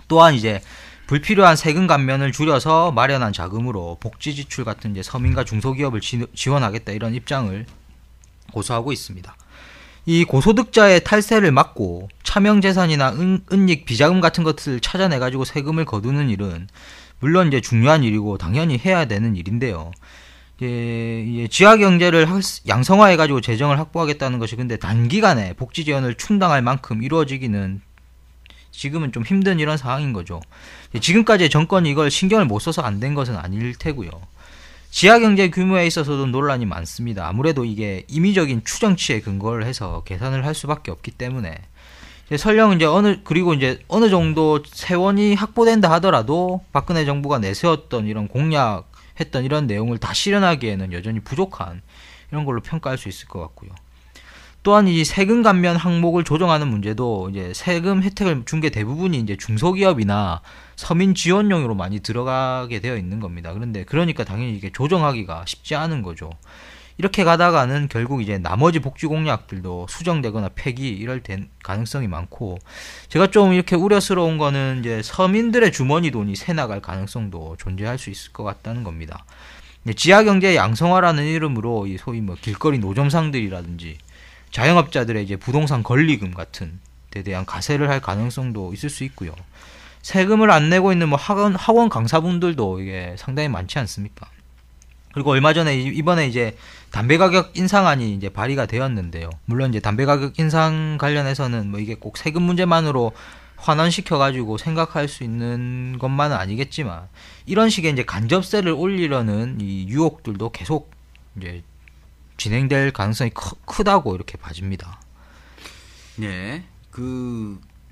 B: 또한 이제 불필요한 세금 감면을 줄여서 마련한 자금으로 복지 지출 같은 이제 서민과 중소기업을 지원하겠다 이런 입장을 고수하고 있습니다. 이 고소득자의 탈세를 막고 차명재산이나 은닉 비자금 같은 것을 찾아내가지고 세금을 거두는 일은 물론 이제 중요한 일이고 당연히 해야 되는 일인데요. 지하 경제를 양성화해가지고 재정을 확보하겠다는 것이 근데 단기간에 복지 지원을 충당할 만큼 이루어지기는 지금은 좀 힘든 이런 상황인 거죠. 지금까지의 정권이 이걸 신경을 못 써서 안 된 것은 아닐 테고요. 지하경제 규모에 있어서도 논란이 많습니다. 아무래도 이게 임의적인 추정치에 근거를 해서 계산을 할 수밖에 없기 때문에 설령 이제 어느 정도 세원이 확보된다 하더라도 박근혜 정부가 내세웠던 이런 공약했던 이런 내용을 다 실현하기에는 여전히 부족한 이런 걸로 평가할 수 있을 것 같고요. 또한 이 세금 감면 항목을 조정하는 문제도 이제 세금 혜택을 준 게 대부분이 이제 중소기업이나 서민 지원용으로 많이 들어가게 되어 있는 겁니다. 그러니까 당연히 이게 조정하기가 쉽지 않은 거죠. 이렇게 가다가는 결국 이제 나머지 복지 공약들도 수정되거나 폐기 이럴 가능성이 많고, 제가 좀 이렇게 우려스러운 거는 이제 서민들의 주머니 돈이 새 나갈 가능성도 존재할 수 있을 것 같다는 겁니다. 지하경제 양성화라는 이름으로 이 소위 뭐 길거리 노점상들이라든지 자영업자들의 이제 부동산 권리금 같은 데 대한 가세를 할 가능성도 있을 수 있고요. 세금을 안 내고 있는 뭐 학원 강사분들도 이게 상당히 많지 않습니까? 그리고 얼마 전에 이번에 이제 담배 가격 인상안이 이제 발의가 되었는데요. 물론 이제 담배 가격 인상 관련해서는 뭐 이게 꼭 세금 문제만으로 환원시켜가지고 생각할 수 있는 것만은 아니겠지만, 이런 식의 이제 간접세를 올리려는 이 유혹들도 계속 이제 진행될 가능성이 크다고 이렇게 봐집니다.
A: 네,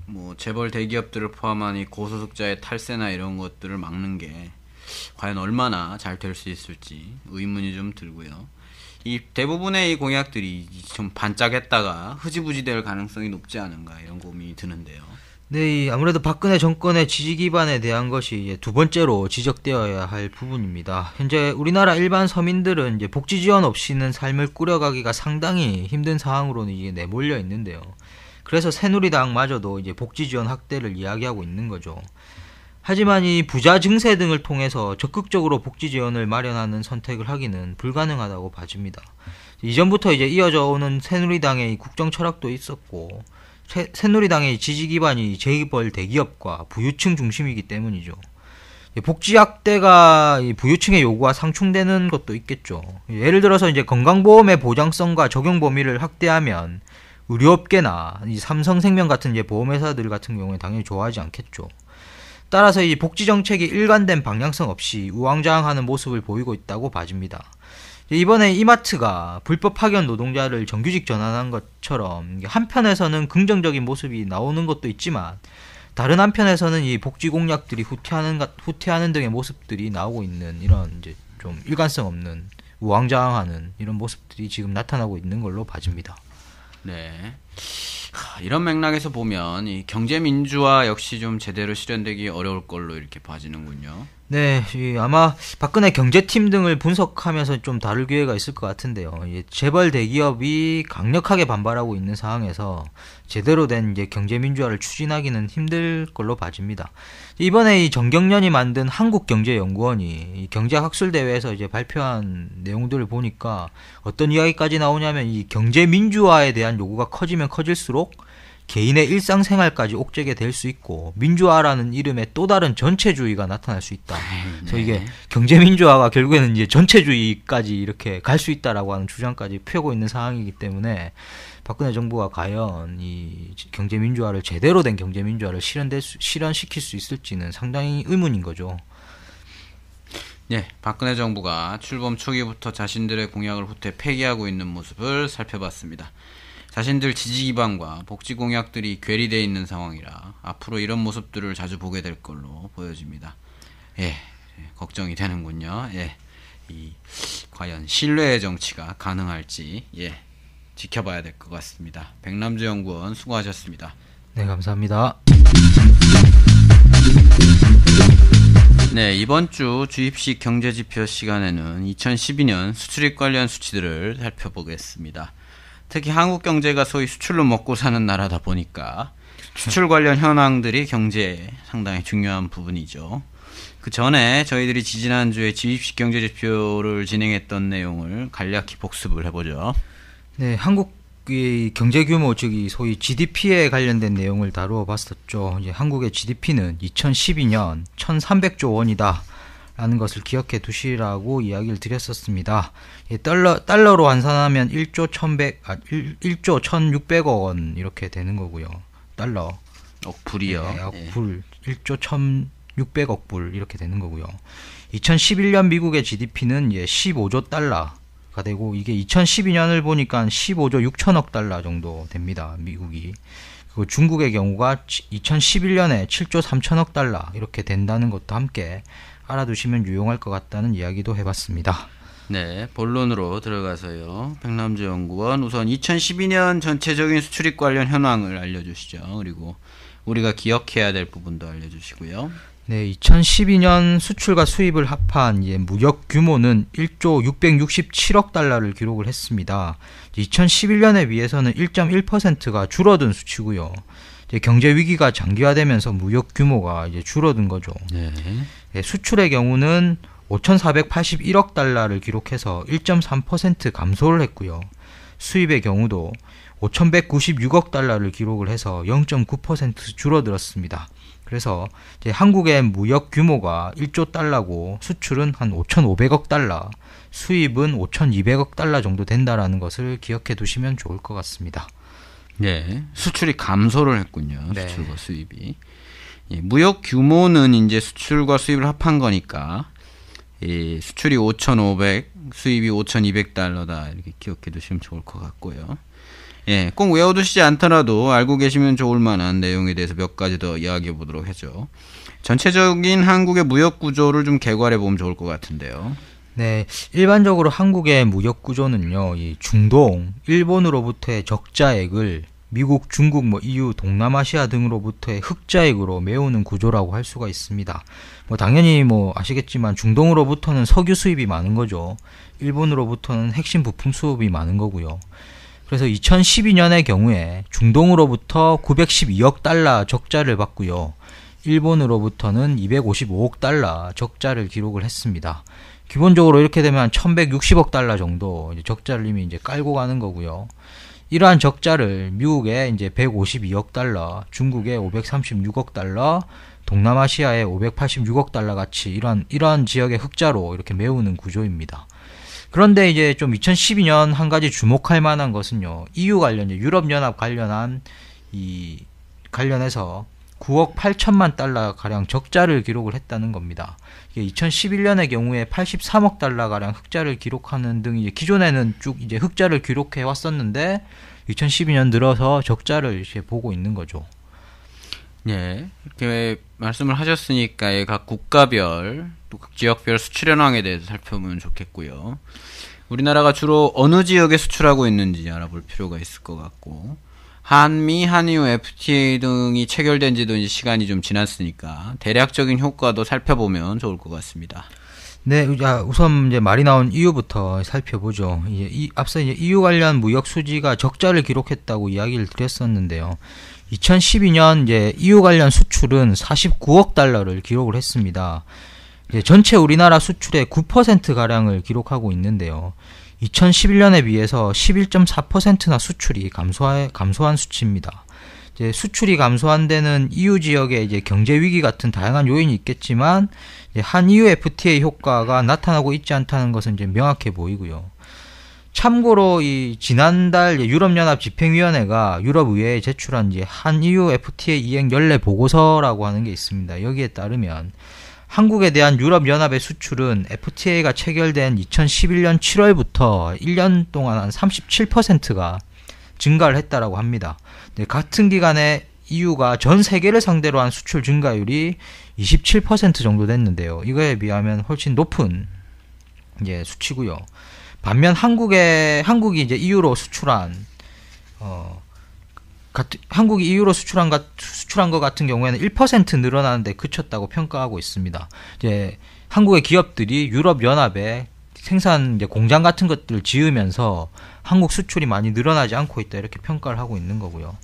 A: 뭐 재벌 대기업들을 포함한 이 고소득자의 탈세나 이런 것들을 막는 게 과연 얼마나 잘 될 수 있을지 의문이 좀 들고요. 이 대부분의 이 공약들이 좀 반짝했다가 흐지부지 될 가능성이 높지 않은가, 이런 고민이 드는데요.
B: 네, 아무래도 박근혜 정권의 지지 기반에 대한 것이 이제 두 번째로 지적되어야 할 부분입니다. 현재 우리나라 일반 서민들은 이제 복지 지원 없이는 삶을 꾸려가기가 상당히 힘든 상황으로는 이게 내몰려 있는데요. 그래서 새누리당마저도 이제 복지 지원 확대를 이야기하고 있는 거죠. 하지만 이 부자 증세 등을 통해서 적극적으로 복지 지원을 마련하는 선택을 하기는 불가능하다고 봐집니다. 이전부터 이제 이어져 오는 새누리당의 국정 철학도 있었고, 새누리당의 지지 기반이 재벌 대기업과 부유층 중심이기 때문이죠. 복지 확대가 부유층의 요구와 상충되는 것도 있겠죠. 예를 들어서 이제 건강보험의 보장성과 적용 범위를 확대하면 의료업계나 이 삼성생명 같은 이제 보험회사들 같은 경우에 당연히 좋아하지 않겠죠. 따라서 이 복지 정책이 일관된 방향성 없이 우왕좌왕하는 모습을 보이고 있다고 봐집니다. 이번에 이마트가 불법 파견 노동자를 정규직 전환한 것처럼 한편에서는 긍정적인 모습이 나오는 것도 있지만, 다른 한편에서는 이 복지 공약들이 후퇴하는 등의 모습들이 나오고 있는 이런 이제 좀 일관성 없는 우왕좌왕하는 이런 모습들이 지금 나타나고 있는 걸로 봐집니다.
A: 네. 이런 맥락에서 보면 이 경제 민주화 역시 좀 제대로 실현되기 어려울 걸로 이렇게 봐지는군요.
B: 네, 아마 박근혜 경제팀 등을 분석하면서 좀 다룰 기회가 있을 것 같은데요. 재벌 대기업이 강력하게 반발하고 있는 상황에서 제대로 된 이제 경제 민주화를 추진하기는 힘들 걸로 봐집니다. 이번에 이 정경련이 만든 한국경제연구원이 이 경제학술대회에서 이제 발표한 내용들을 보니까 어떤 이야기까지 나오냐면, 이 경제 민주화에 대한 요구가 커지면 커질수록 개인의 일상생활까지 옥죄게 될 수 있고, 민주화라는 이름의 또 다른 전체주의가 나타날 수 있다. 그래서 이게 경제민주화가 결국에는 이제 전체주의까지 이렇게 갈 수 있다라고 하는 주장까지 펴고 있는 상황이기 때문에, 박근혜 정부가 과연 이 경제민주화를, 제대로 된 경제민주화를 실현시킬 수 있을지는 상당히 의문인 거죠.
A: 네, 박근혜 정부가 출범 초기부터 자신들의 공약을 후퇴 폐기하고 있는 모습을 살펴봤습니다. 자신들 지지 기반과 복지 공약들이 괴리되어 있는 상황이라 앞으로 이런 모습들을 자주 보게 될 걸로 보여집니다. 예, 걱정이 되는군요. 예, 과연 신뢰의 정치가 가능할지 지켜봐야 될 것 같습니다. 백남주 연구원 수고하셨습니다.
B: 네, 감사합니다.
A: 네, 이번 주 주입식 경제지표 시간에는 2012년 수출입 관련 수치들을 살펴보겠습니다. 특히 한국 경제가 소위 수출로 먹고 사는 나라다 보니까 수출 관련 현황들이 경제에 상당히 중요한 부분이죠. 그 전에 저희들이 지지난주에 주입식 경제지표를 진행했던 내용을 간략히 복습을 해보죠. 네,
B: 한국의 경제 규모, 즉 소위 GDP에 관련된 내용을 다루어 봤었죠. 이제 한국의 GDP는 2012년 1,300조 원이다 라는 것을 기억해 두시라고 이야기를 드렸었습니다. 달러로 환산하면 1조 1,600억 원 이렇게 되는 거고요. 달러.
A: 억불이요.
B: 네, 억불 1조 1,600억 불 이렇게 되는 거고요. 2011년 미국의 GDP는 15조 달러가 되고 이게 2012년을 보니까 15조 6천억 달러 정도 됩니다. 미국이. 그리고 중국의 경우가 2011년에 7조 3천억 달러 이렇게 된다는 것도 함께 알아두시면 유용할 것 같다는 이야기도 해봤습니다.
A: 네, 본론으로 들어가서요. 백남주 연구원 우선 2012년 전체적인 수출입 관련 현황을 알려주시죠. 그리고 우리가 기억해야 될 부분도 알려주시고요.
B: 네, 2012년 수출과 수입을 합한 무역 규모는 1조 667억 달러를 기록을 했습니다. 2011년에 비해서는 1.1%가 줄어든 수치고요. 경제 위기가 장기화되면서 무역 규모가 줄어든 거죠.
A: 네.
B: 네, 수출의 경우는 5,481억 달러를 기록해서 1.3% 감소를 했고요. 수입의 경우도 5,196억 달러를 기록을 해서 0.9% 줄어들었습니다. 그래서 이제 한국의 무역 규모가 1조 달러고 수출은 한 5,500억 달러, 수입은 5,200억 달러 정도 된다라는 것을 기억해 두시면 좋을 것 같습니다.
A: 네, 수출이 감소를 했군요.
B: 네.
A: 수출과 수입이. 예, 무역 규모는 이제 수출과 수입을 합한 거니까 수출이 5,500, 수입이 5,200달러다 이렇게 기억해 두시면 좋을 것 같고요. 예, 꼭 외워두시지 않더라도 알고 계시면 좋을 만한 내용에 대해서 몇 가지 더 이야기해 보도록 하죠. 전체적인 한국의 무역 구조를 좀 개괄해 보면 좋을 것 같은데요.
B: 네, 일반적으로 한국의 무역 구조는요, 이 중동, 일본으로부터의 적자액을 미국, 중국, EU, 동남아시아 등으로부터의 흑자액으로 메우는 구조라고 할 수가 있습니다. 당연히 아시겠지만 중동으로부터는 석유 수입이 많은 거죠. 일본으로부터는 핵심 부품 수입이 많은 거고요. 그래서 2012년의 경우에 중동으로부터 912억 달러 적자를 받고요. 일본으로부터는 255억 달러 적자를 기록을 했습니다. 기본적으로 이렇게 되면 1160억 달러 정도 적자를 이미 이제 깔고 가는 거고요. 이러한 적자를 미국에 이제 152억 달러, 중국에 536억 달러, 동남아시아에 586억 달러 같이 이러한 지역의 흑자로 이렇게 메우는 구조입니다. 그런데 이제 좀 2012년 한 가지 주목할 만한 것은요. EU 관련, 유럽연합 관련해서 9억 8천만 달러 가량 적자를 기록을 했다는 겁니다. 이게 2011년의 경우에 83억 달러 가량 흑자를 기록하는 등 이제 기존에는 쭉 이제 흑자를 기록해 왔었는데 2012년 들어서 적자를 이제 보고 있는 거죠.
A: 네, 이렇게 말씀을 하셨으니까 각 국가별 또 각 지역별 수출 현황에 대해서 살펴보면 좋겠고요. 우리나라가 주로 어느 지역에 수출하고 있는지 알아볼 필요가 있을 것 같고, 한미, 한EU, FTA 등이 체결된 지도 이제 시간이 좀 지났으니까 대략적인 효과도 살펴보면 좋을 것 같습니다.
B: 네, 우선 이제 말이 나온 EU부터 살펴보죠. 앞서 이제 EU 관련 무역 수지가 적자를 기록했다고 이야기를 드렸었는데요. 2012년 이제 EU 관련 수출은 49억 달러를 기록을 했습니다. 이제 전체 우리나라 수출의 9% 가량을 기록하고 있는데요. 2011년에 비해서 11.4%나 수출이 감소한 수치입니다. 이제 수출이 감소한 데는 EU 지역의 이제 경제 위기 같은 다양한 요인이 있겠지만 한 EU FTA 효과가 나타나고 있지 않다는 것은 이제 명확해 보이고요. 참고로 지난달 유럽연합 집행위원회가 유럽의회에 제출한 한 EU FTA 이행 연례 보고서라고 하는 게 있습니다. 여기에 따르면 한국에 대한 유럽연합의 수출은 FTA가 체결된 2011년 7월부터 1년 동안 한 37%가 증가를 했다라고 합니다. 네, 같은 기간에 EU가 전 세계를 상대로 한 수출 증가율이 27% 정도 됐는데요. 이거에 비하면 훨씬 높은 수치고요. 반면 한국이 이제 EU로 수출한 한국이 EU로 수출한 것 같은 경우에는 1% 늘어나는데 그쳤다고 평가하고 있습니다. 이제 한국의 기업들이 유럽 연합에 생산 공장 같은 것들을 지으면서 한국 수출이 많이 늘어나지 않고 있다 이렇게 평가를 하고 있는 거고요.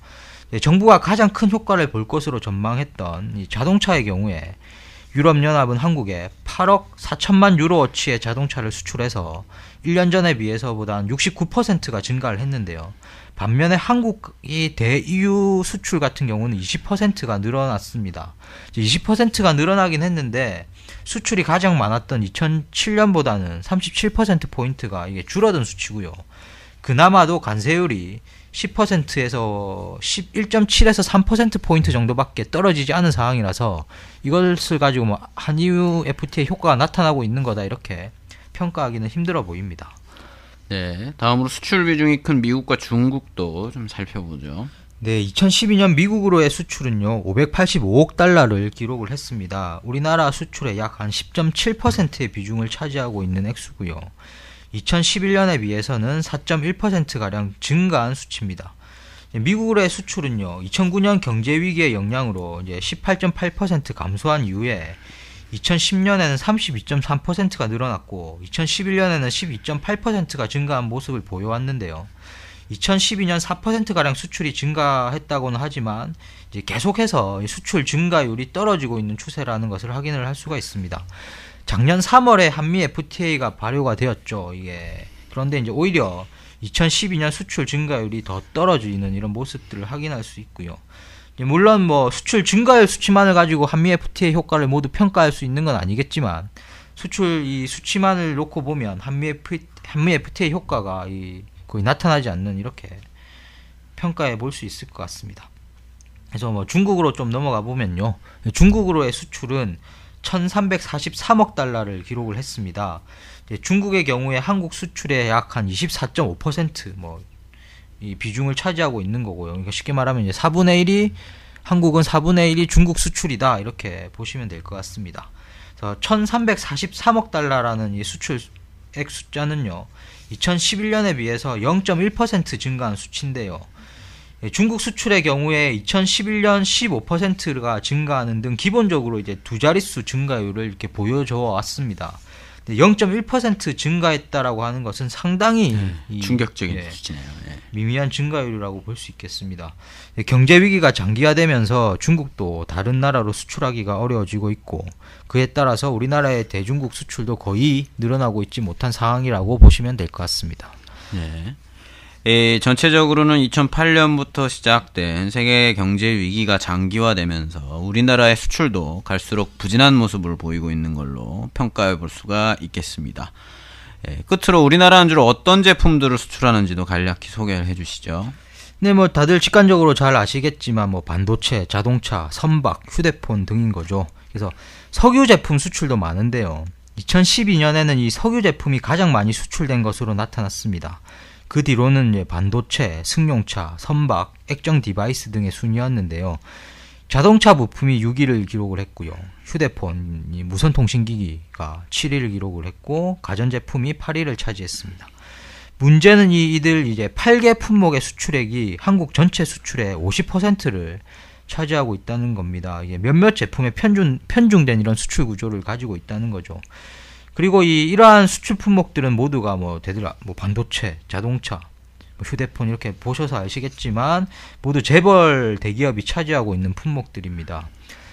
B: 정부가 가장 큰 효과를 볼 것으로 전망했던 이 자동차의 경우에 유럽연합은 한국에 8억 4천만 유로어치의 자동차를 수출해서 1년 전에 비해서보다 한 69%가 증가를 했는데요. 반면에 한국이 대EU 수출 같은 경우는 20%가 늘어났습니다. 20%가 늘어나긴 했는데 수출이 가장 많았던 2007년보다는 37%포인트가 이게 줄어든 수치고요. 그나마도 관세율이 10%에서 1.7에서 3%포인트 정도밖에 떨어지지 않은 상황이라서 이것을 가지고 뭐 한EU FTA 효과가 나타나고 있는 거다 이렇게 평가하기는 힘들어 보입니다.
A: 네, 다음으로 수출 비중이 큰 미국과 중국도 좀 살펴보죠.
B: 네, 2012년 미국으로의 수출은요 585억 달러를 기록을 했습니다. 우리나라 수출의 약 한 10.7%의 비중을 차지하고 있는 액수고요. 2011년에 비해서는 4.1%가량 증가한 수치입니다. 미국으로의 수출은요 2009년 경제위기의 영향으로 이제 18.8% 감소한 이후에 2010년에는 32.3%가 늘어났고 2011년에는 12.8%가 증가한 모습을 보여왔는데요. 2012년 4%가량 수출이 증가했다고는 하지만 이제 계속해서 수출 증가율이 떨어지고 있는 추세라는 것을 확인을 할 수가 있습니다. 작년 3월에 한미 FTA가 발효가 되었죠. 이게 그런데 이제 오히려 2012년 수출 증가율이 더 떨어지는 이런 모습들을 확인할 수 있고요. 물론 뭐 수출 증가율 수치만을 가지고 한미 FTA 효과를 모두 평가할 수 있는 건 아니겠지만 수출 이 수치만을 놓고 보면 한미 FTA 효과가 거의 나타나지 않는 이렇게 평가해 볼 수 있을 것 같습니다. 그래서 뭐 중국으로 좀 넘어가 보면요. 중국으로의 수출은 1343억 달러를 기록을 했습니다. 중국의 경우에 한국 수출의 약 한 24.5% 뭐 이 비중을 차지하고 있는 거고요. 그러니까 쉽게 말하면 이제 4분의 1이 한국은 4분의 1이 중국 수출이다 이렇게 보시면 될 것 같습니다. 그래서 1343억 달러라는 이 수출액 숫자는요. 2011년에 비해서 0.1% 증가한 수치인데요. 중국 수출의 경우에 2011년 15%가 증가하는 등 기본적으로 이제 두 자릿수 증가율을 이렇게 보여줘 왔습니다. 0.1% 증가했다라고 하는 것은 상당히
A: 충격적인 수치네요.
B: 미미한 증가율이라고 볼 수 있겠습니다. 경제 위기가 장기화되면서 중국도 다른 나라로 수출하기가 어려워지고 있고 그에 따라서 우리나라의 대중국 수출도 거의 늘어나고 있지 못한 상황이라고 보시면 될 것 같습니다.
A: 네. 전체적으로는 2008년부터 시작된 세계 경제 위기가 장기화되면서 우리나라의 수출도 갈수록 부진한 모습을 보이고 있는 걸로 평가해 볼 수가 있겠습니다. 끝으로 우리나라는 주로 어떤 제품들을 수출하는지도 간략히 소개를 해주시죠.
B: 네, 뭐 다들 직관적으로 잘 아시겠지만 뭐 반도체, 자동차, 선박, 휴대폰 등인 거죠. 그래서 석유 제품 수출도 많은데요. 2012년에는 이 석유 제품이 가장 많이 수출된 것으로 나타났습니다. 그 뒤로는 반도체, 승용차, 선박, 액정 디바이스 등의 순이었는데요. 자동차 부품이 6위를 기록을 했고요. 휴대폰, 무선통신기기가 7위를 기록을 했고 가전제품이 8위를 차지했습니다. 문제는 이들 이제 8개 품목의 수출액이 한국 전체 수출의 50%를 차지하고 있다는 겁니다. 이게 몇몇 제품에 편중된 이런 수출 구조를 가지고 있다는 거죠. 그리고 이러한 수출 품목들은 모두가 반도체, 자동차, 휴대폰 이렇게 보셔서 아시겠지만 모두 재벌 대기업이 차지하고 있는 품목들입니다.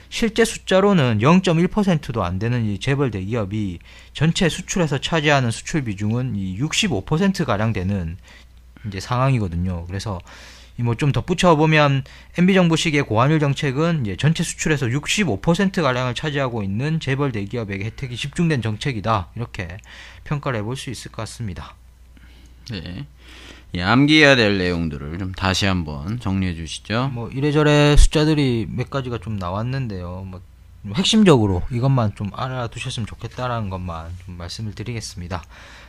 B: 실제 숫자로는 0.1%도 안 되는 이 재벌 대기업이 전체 수출에서 차지하는 수출 비중은 65%가량 되는 이제 상황이거든요. 그래서 뭐 좀 덧붙여 보면 MB 정부 시기의 고환율 정책은 이제 전체 수출에서 65%가량을 차지하고 있는 재벌 대기업에게 혜택이 집중된 정책이다. 이렇게 평가를 해볼 수 있을 것 같습니다.
A: 네. 암기해야 될 내용들을 좀 다시 한번 정리해 주시죠.
B: 뭐 이래저래 숫자들이 몇 가지가 좀 나왔는데요. 뭐 핵심적으로 이것만 좀 알아두셨으면 좋겠다라는 것만 좀 말씀을 드리겠습니다.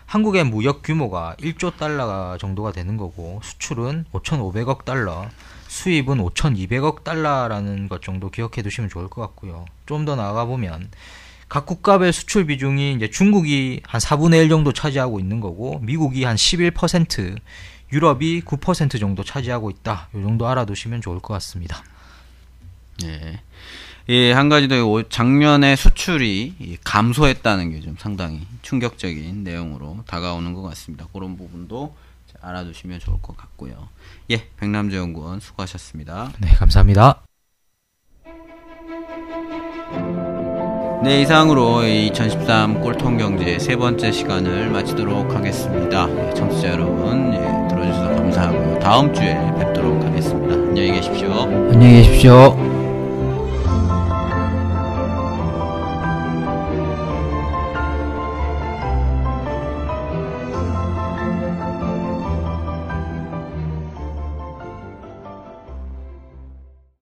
B: 한국의 무역 규모가 1조 달러 정도가 되는 거고 수출은 5,500억 달러, 수입은 5,200억 달러라는 것 정도 기억해 두시면 좋을 것 같고요. 좀 더 나아가 보면 각 국가별 수출 비중이 이제 중국이 한 4분의 1 정도 차지하고 있는 거고 미국이 한 11%, 유럽이 9% 정도 차지하고 있다. 이 정도 알아두시면 좋을 것 같습니다.
A: 네. 한 가지 더 작년에 수출이 감소했다는 게 좀 상당히 충격적인 내용으로 다가오는 것 같습니다. 그런 부분도 알아두시면 좋을 것 같고요. 백남재 연구원 수고하셨습니다.
B: 네, 감사합니다.
A: 네, 이상으로 2013 꼴통경제 세 번째 시간을 마치도록 하겠습니다. 청취자 여러분, 들어주셔서 감사하고요. 다음 주에 뵙도록 하겠습니다. 안녕히 계십시오.
B: 안녕히 계십시오.